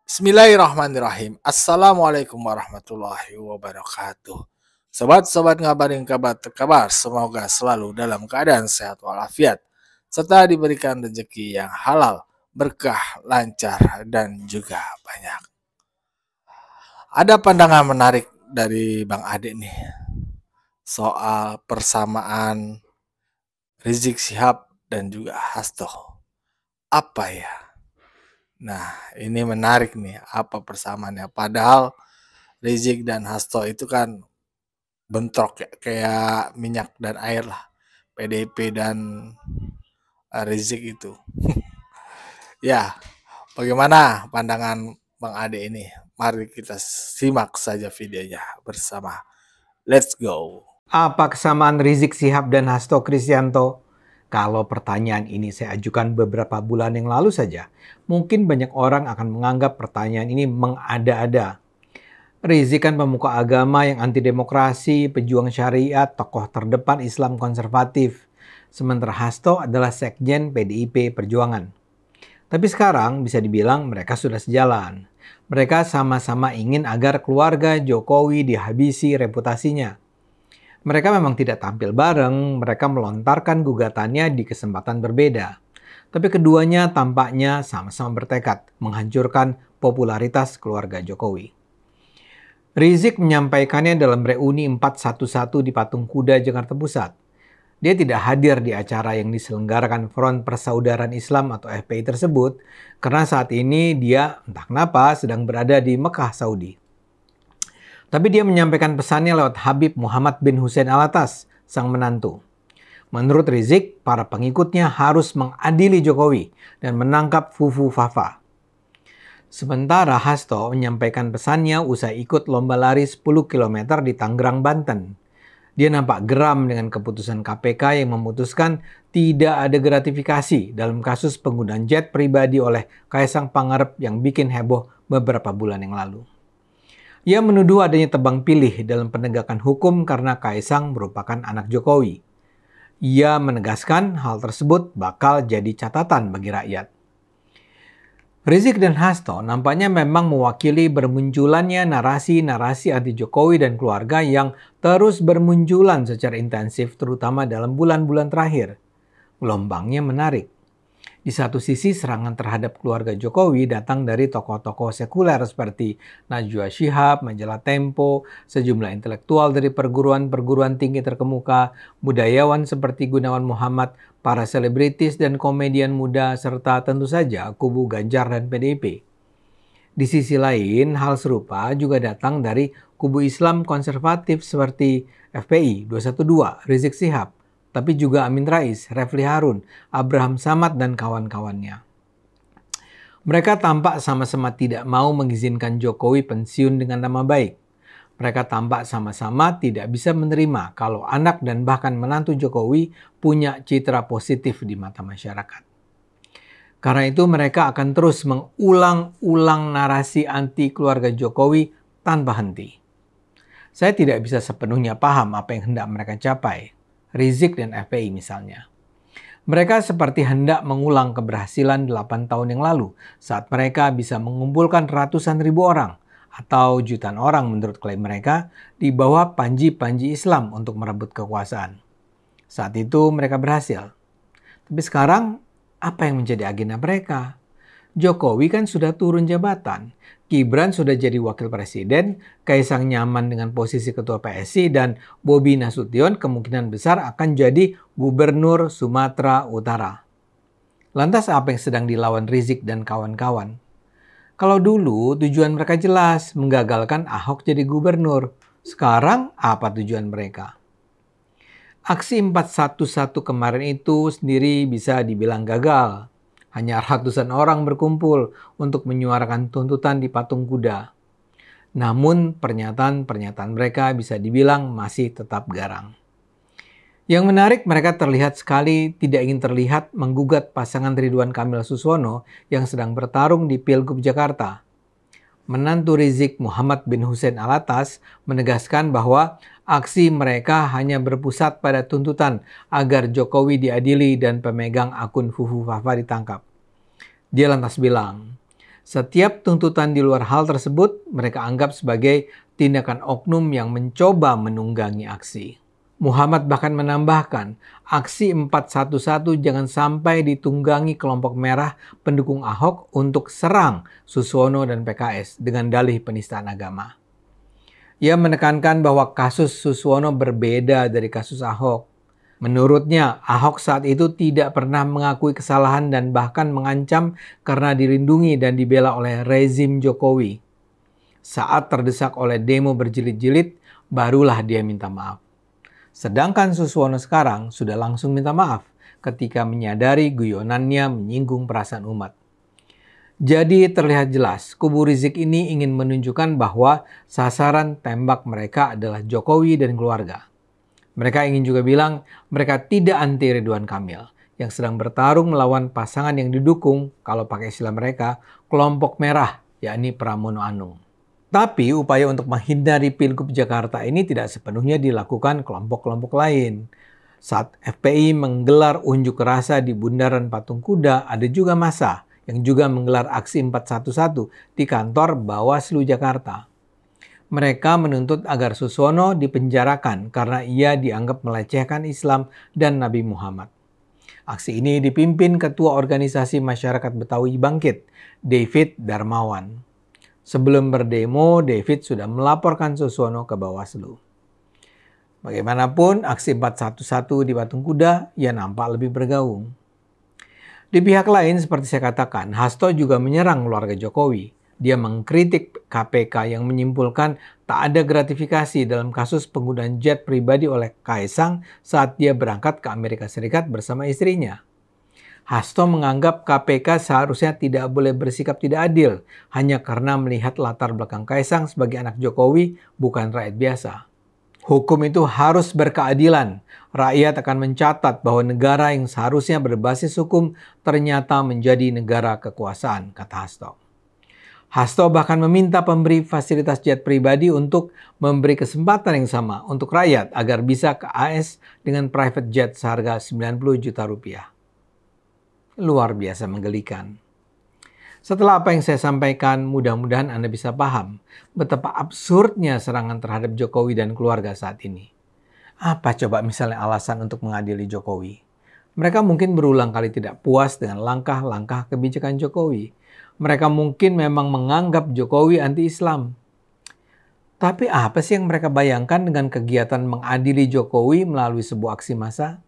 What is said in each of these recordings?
Bismillahirrahmanirrahim. Assalamualaikum warahmatullahi wabarakatuh. Sobat-sobat ngabarin kabar, semoga selalu dalam keadaan sehat walafiat, serta diberikan rezeki yang halal, berkah, lancar, dan juga banyak. Ada pandangan menarik dari Bang Ade nih, soal persamaan Rizik Syihab dan juga Hasto. Apa ya? Nah, ini menarik nih, apa persamaannya. Padahal Rizik dan Hasto itu kan bentrok ya, kayak minyak dan air lah. PDIP dan Rizik itu. Ya, bagaimana pandangan Bang Ade ini? Mari kita simak saja videonya bersama. Let's go. Apa kesamaan Rizik Syihab dan Hasto Kristianto? Kalau pertanyaan ini saya ajukan beberapa bulan yang lalu saja, mungkin banyak orang akan menganggap pertanyaan ini mengada-ada. Rizik kan pemuka agama yang anti demokrasi, pejuang syariat, tokoh terdepan Islam konservatif. Sementara Hasto adalah sekjen PDIP Perjuangan. Tapi sekarang bisa dibilang mereka sudah sejalan. Mereka sama-sama ingin agar keluarga Jokowi dihabisi reputasinya. Mereka memang tidak tampil bareng, mereka melontarkan gugatannya di kesempatan berbeda. Tapi keduanya tampaknya sama-sama bertekad menghancurkan popularitas keluarga Jokowi. Rizik menyampaikannya dalam reuni 411 di Patung Kuda, Jakarta Pusat. Dia tidak hadir di acara yang diselenggarakan Front Persaudaraan Islam atau FPI tersebut karena saat ini dia entah kenapa sedang berada di Mekah, Saudi. Tapi dia menyampaikan pesannya lewat Habib Muhammad bin Hussein Alatas, sang menantu. Menurut Rizik, para pengikutnya harus mengadili Jokowi dan menangkap Fufu Fafa. Sementara Hasto menyampaikan pesannya usai ikut lomba lari 10 km di Tangerang, Banten. Dia nampak geram dengan keputusan KPK yang memutuskan tidak ada gratifikasi dalam kasus penggunaan jet pribadi oleh Kaisang Pangarep yang bikin heboh beberapa bulan yang lalu. Ia menuduh adanya tebang pilih dalam penegakan hukum karena Kaisang merupakan anak Jokowi. Ia menegaskan hal tersebut bakal jadi catatan bagi rakyat. Rizik dan Hasto nampaknya memang mewakili bermunculannya narasi-narasi anti Jokowi dan keluarga yang terus bermunculan secara intensif terutama dalam bulan-bulan terakhir. Gelombangnya menarik. Di satu sisi serangan terhadap keluarga Jokowi datang dari tokoh-tokoh sekuler seperti Najwa Shihab, majalah Tempo, sejumlah intelektual dari perguruan-perguruan tinggi terkemuka, budayawan seperti Gunawan Muhammad, para selebritis dan komedian muda, serta tentu saja kubu Ganjar dan PDIP. Di sisi lain, hal serupa juga datang dari kubu Islam konservatif seperti FPI 212, Rizik Syihab, tapi juga Amin Rais, Refli Harun, Abraham Samad, dan kawan-kawannya. Mereka tampak sama-sama tidak mau mengizinkan Jokowi pensiun dengan nama baik. Mereka tampak sama-sama tidak bisa menerima kalau anak dan bahkan menantu Jokowi punya citra positif di mata masyarakat. Karena itu mereka akan terus mengulang-ulang narasi anti keluarga Jokowi tanpa henti. Saya tidak bisa sepenuhnya paham apa yang hendak mereka capai. Rizik dan FPI misalnya. Mereka seperti hendak mengulang keberhasilan 8 tahun yang lalu saat mereka bisa mengumpulkan ratusan ribu orang atau jutaan orang menurut klaim mereka di bawah panji-panji Islam untuk merebut kekuasaan. Saat itu mereka berhasil. Tapi sekarang apa yang menjadi agenda mereka? Jokowi kan sudah turun jabatan. Gibran sudah jadi wakil presiden, Kaisang nyaman dengan posisi ketua PSI, dan Bobi Nasution kemungkinan besar akan jadi gubernur Sumatera Utara. Lantas apa yang sedang dilawan Rizik dan kawan-kawan? Kalau dulu tujuan mereka jelas, menggagalkan Ahok jadi gubernur. Sekarang apa tujuan mereka? Aksi 411 kemarin itu sendiri bisa dibilang gagal. Hanya ratusan orang berkumpul untuk menyuarakan tuntutan di Patung Kuda. Namun pernyataan-pernyataan mereka bisa dibilang masih tetap garang. Yang menarik, mereka terlihat sekali tidak ingin terlihat menggugat pasangan Ridwan Kamil Suswono yang sedang bertarung di Pilgub Jakarta. Menantu Rizik Muhammad bin Hussein Alatas menegaskan bahwa aksi mereka hanya berpusat pada tuntutan agar Jokowi diadili dan pemegang akun Fufu Fafa ditangkap. Dia lantas bilang, Setiap tuntutan di luar hal tersebut mereka anggap sebagai tindakan oknum yang mencoba menunggangi aksi. Muhammad bahkan menambahkan, aksi 411 jangan sampai ditunggangi kelompok merah pendukung Ahok untuk serang Suswono dan PKS dengan dalih penistaan agama. Ia menekankan bahwa kasus Suswono berbeda dari kasus Ahok. Menurutnya, Ahok saat itu tidak pernah mengakui kesalahan dan bahkan mengancam karena dilindungi dan dibela oleh rezim Jokowi. Saat terdesak oleh demo berjilid-jilid, barulah dia minta maaf. Sedangkan Suswono sekarang sudah langsung minta maaf ketika menyadari guyonannya menyinggung perasaan umat. Jadi terlihat jelas, kubu Rizik ini ingin menunjukkan bahwa sasaran tembak mereka adalah Jokowi dan keluarga. Mereka ingin juga bilang mereka tidak anti Ridwan Kamil yang sedang bertarung melawan pasangan yang didukung, kalau pakai istilah mereka, kelompok merah, yakni Pramono Anung. Tapi upaya untuk menghindari Pilgub Jakarta ini tidak sepenuhnya dilakukan kelompok-kelompok lain. Saat FPI menggelar unjuk rasa di Bundaran Patung Kuda, ada juga massa yang juga menggelar aksi 411 di kantor Bawaslu Jakarta. Mereka menuntut agar Suswono dipenjarakan karena ia dianggap melecehkan Islam dan Nabi Muhammad. Aksi ini dipimpin Ketua Organisasi Masyarakat Betawi Bangkit, David Darmawan. Sebelum berdemo, David sudah melaporkan Suswono ke Bawaslu. Bagaimanapun, aksi 411 di Patung Kuda, ia nampak lebih bergaung. Di pihak lain, seperti saya katakan, Hasto juga menyerang keluarga Jokowi. Dia mengkritik KPK yang menyimpulkan tak ada gratifikasi dalam kasus penggunaan jet pribadi oleh Kaisang saat dia berangkat ke Amerika Serikat bersama istrinya. Hasto menganggap KPK seharusnya tidak boleh bersikap tidak adil hanya karena melihat latar belakang Kaisang sebagai anak Jokowi, bukan rakyat biasa. Hukum itu harus berkeadilan. Rakyat akan mencatat bahwa negara yang seharusnya berbasis hukum ternyata menjadi negara kekuasaan, kata Hasto. Hasto bahkan meminta pemberi fasilitas jet pribadi untuk memberi kesempatan yang sama untuk rakyat agar bisa ke AS dengan private jet seharga 90 juta rupiah. Luar biasa menggelikan. Setelah apa yang saya sampaikan, mudah-mudahan Anda bisa paham betapa absurdnya serangan terhadap Jokowi dan keluarga saat ini. Apa coba misalnya alasan untuk mengadili Jokowi? Mereka mungkin berulang kali tidak puas dengan langkah-langkah kebijakan Jokowi. Mereka mungkin memang menganggap Jokowi anti-Islam. Tapi apa sih yang mereka bayangkan dengan kegiatan mengadili Jokowi melalui sebuah aksi massa?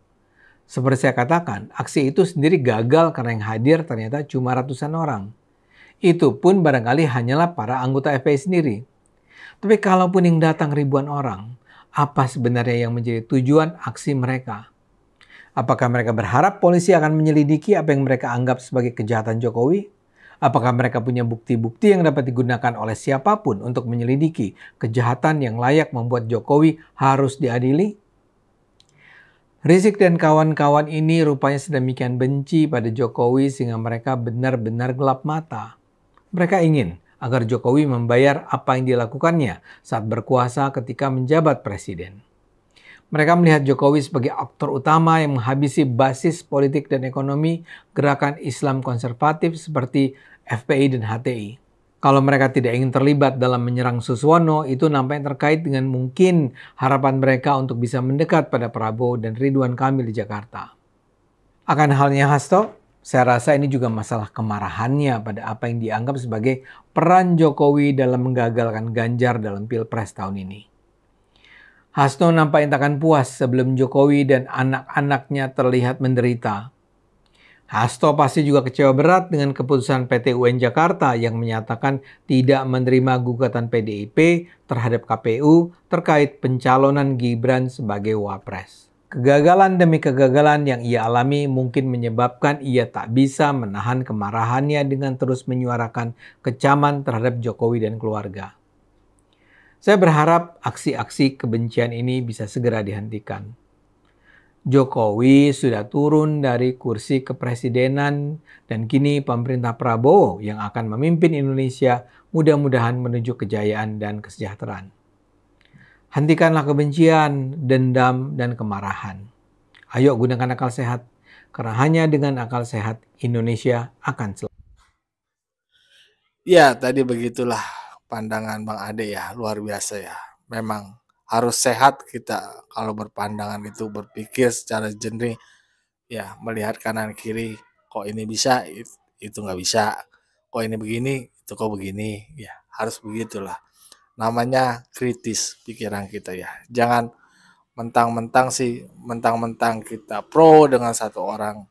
Seperti saya katakan, aksi itu sendiri gagal karena yang hadir ternyata cuma ratusan orang. Itu pun barangkali hanyalah para anggota FPI sendiri. Tapi kalaupun yang datang ribuan orang, apa sebenarnya yang menjadi tujuan aksi mereka? Apakah mereka berharap polisi akan menyelidiki apa yang mereka anggap sebagai kejahatan Jokowi? Apakah mereka punya bukti-bukti yang dapat digunakan oleh siapapun untuk menyelidiki kejahatan yang layak membuat Jokowi harus diadili? Rizik dan kawan-kawan ini rupanya sedemikian benci pada Jokowi sehingga mereka benar-benar gelap mata. Mereka ingin agar Jokowi membayar apa yang dilakukannya saat berkuasa ketika menjabat presiden. Mereka melihat Jokowi sebagai aktor utama yang menghabisi basis politik dan ekonomi gerakan Islam konservatif seperti FPI dan HTI. Kalau mereka tidak ingin terlibat dalam menyerang Suswono, itu nampaknya terkait dengan mungkin harapan mereka untuk bisa mendekat pada Prabowo dan Ridwan Kamil di Jakarta. Akan halnya Hasto, saya rasa ini juga masalah kemarahannya pada apa yang dianggap sebagai peran Jokowi dalam menggagalkan Ganjar dalam Pilpres tahun ini. Hasto nampaknya tak akan puas sebelum Jokowi dan anak-anaknya terlihat menderita. Hasto pasti juga kecewa berat dengan keputusan PT UN Jakarta yang menyatakan tidak menerima gugatan PDIP terhadap KPU terkait pencalonan Gibran sebagai Wapres. Kegagalan demi kegagalan yang ia alami mungkin menyebabkan ia tak bisa menahan kemarahannya dengan terus menyuarakan kecaman terhadap Jokowi dan keluarga. Saya berharap aksi-aksi kebencian ini bisa segera dihentikan. Jokowi sudah turun dari kursi kepresidenan dan kini pemerintah Prabowo yang akan memimpin Indonesia mudah-mudahan menuju kejayaan dan kesejahteraan. Hentikanlah kebencian, dendam, dan kemarahan. Ayo gunakan akal sehat, karena hanya dengan akal sehat Indonesia akan selamat. Ya, tadi begitulah pandangan Bang Ade ya, luar biasa ya. Memang harus sehat kita kalau berpandangan itu, berpikir secara jernih, ya melihat kanan kiri, kok ini bisa, itu nggak bisa, kok ini begini, itu kok begini, ya harus begitulah. Namanya kritis pikiran kita ya. Jangan mentang-mentang kita pro dengan satu orang,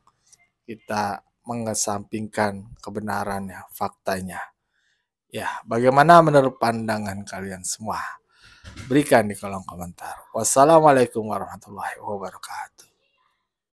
kita mengesampingkan kebenarannya, faktanya. Ya, bagaimana menurut pandangan kalian semua? Berikan di kolom komentar. Wassalamualaikum warahmatullahi wabarakatuh.